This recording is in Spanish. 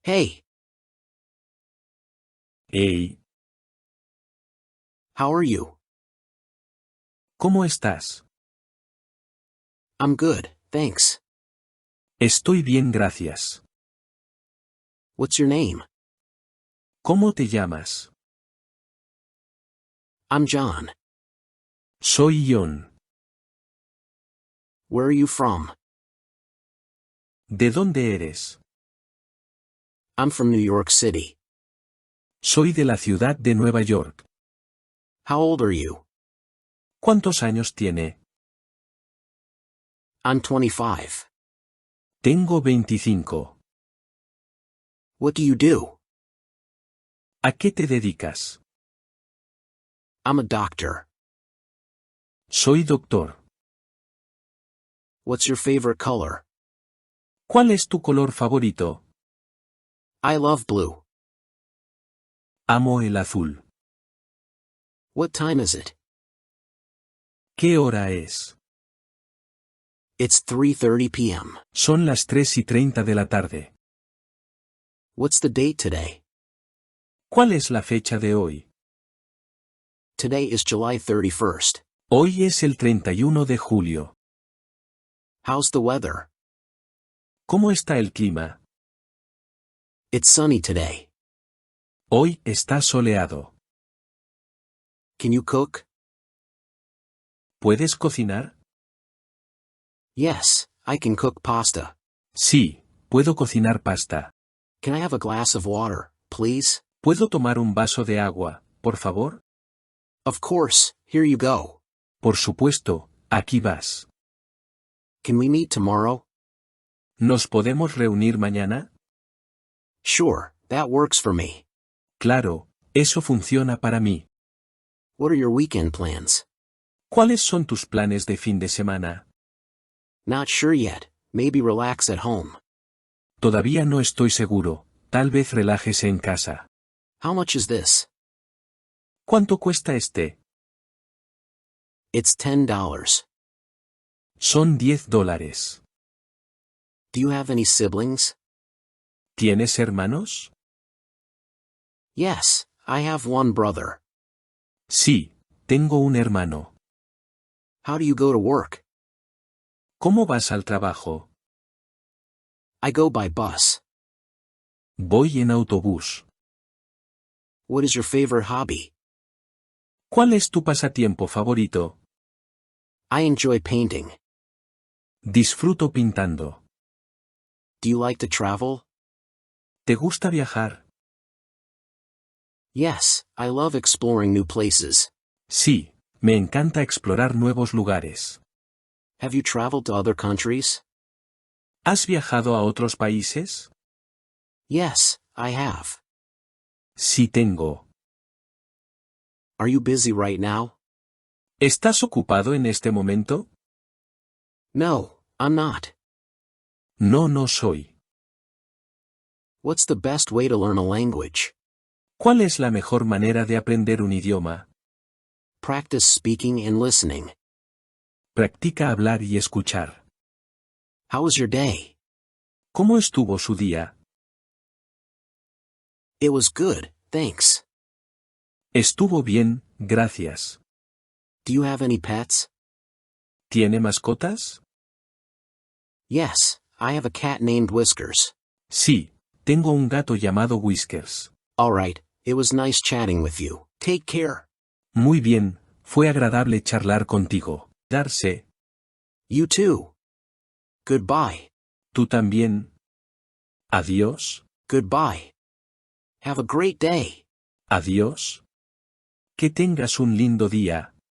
Hey, Hey, how are you? ¿cómo estás? I'm good, thanks. Estoy bien, gracias. What's your name? ¿Cómo te llamas? I'm John. Soy John. Where are you from? ¿De dónde eres? I'm from New York City. Soy de la ciudad de Nueva York. How old are you? ¿Cuántos años tiene? I'm 25. Tengo 25. What do you do? ¿A qué te dedicas? I'm a doctor. Soy doctor. What's your favorite color? ¿Cuál es tu color favorito? I love blue. Amo el azul. What time is it? ¿Qué hora es? It's 3:30 p.m. Son las 3:30 de la tarde. What's the date today? ¿Cuál es la fecha de hoy? Today is July 31st. Hoy es el 31 de julio. How's the weather? ¿Cómo está el clima? It's sunny today. Hoy está soleado. Can you cook? ¿Puedes cocinar? Yes, I can cook pasta. Sí, puedo cocinar pasta. Can I have a glass of water, please? ¿Puedo tomar un vaso de agua, por favor? Of course, here you go. Por supuesto, aquí vas. Can we meet tomorrow? ¿Nos podemos reunir mañana? Sure, that works for me. Claro, eso funciona para mí. What are your weekend plans? ¿Cuáles son tus planes de fin de semana? Not sure yet, maybe relax at home. Todavía no estoy seguro, tal vez relájese en casa. How much is this? ¿Cuánto cuesta este? It's $10. Son $10. Do you have any siblings? ¿Tienes hermanos? Yes, I have one brother. Sí, tengo un hermano. How do you go to work? ¿Cómo vas al trabajo? I go by bus. Voy en autobús. What is your favorite hobby? ¿Cuál es tu pasatiempo favorito? I enjoy painting. Disfruto pintando. Do you like to travel? ¿Te gusta viajar? Yes, I love exploring new places. Sí, me encanta explorar nuevos lugares. Have you traveled to other countries? ¿Has viajado a otros países? Yes, I have. Sí tengo. Are you busy right now? ¿Estás ocupado en este momento? No, I'm not. No, no soy. What's the best way to learn a language? ¿Cuál es la mejor manera de aprender un idioma? Practice speaking and listening. Practica hablar y escuchar. How was your day? ¿Cómo estuvo su día? It was good, thanks. Estuvo bien, gracias. Do you have any pets? ¿Tiene mascotas? Yes, I have a cat named Whiskers. Sí, tengo un gato llamado Whiskers. Alright, it was nice chatting with you. Take care. Muy bien, fue agradable charlar contigo. Darse. You too. Goodbye. Tú también. Adiós. Goodbye. Have a great day. Adiós. Que tengas un lindo día.